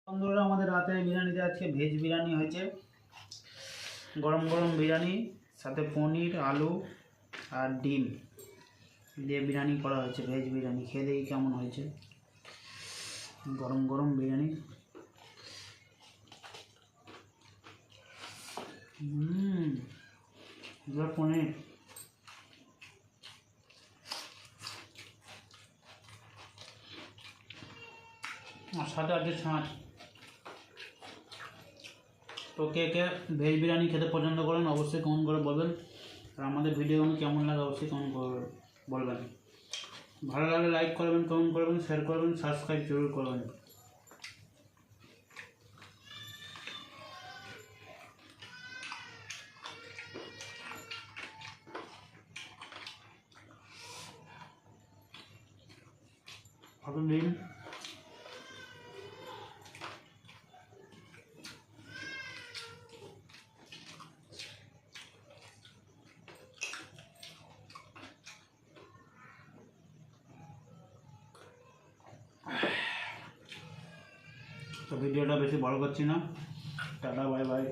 বন্ধুরা, আমাদের রাতে বিরিয়ানিতে আজকে ভেজ বিরিয়ানি হয়েছে। গরম গরম বিরিয়ানি, সাথে পনির, আলু আর ডিম দিয়ে বিরিয়ানি করা হয়েছে। ভেজ বিরিয়ানি খেয়ে দেখি কেমন হয়েছে। গরম গরম বিরিয়ানি। পনির আর সাথে আছে ছাঁচ। তো কে কে ভেজ বিরিয়ানি খেতে পছন্দ করেন অবশ্যই কমেন্ট করে বলবেন। আর আমাদের ভিডিওগুলো কেমন লাগে অবশ্যই কমেন্ট করে বলবেন। ভালো লাগলে লাইক করবেন, কমেন্ট করবেন, শেয়ার করবেন, সাবস্ক্রাইব জরুর করবেন। ডিম তো ভিডিওটা বেশি বড় করছি না। Tata, bye bye.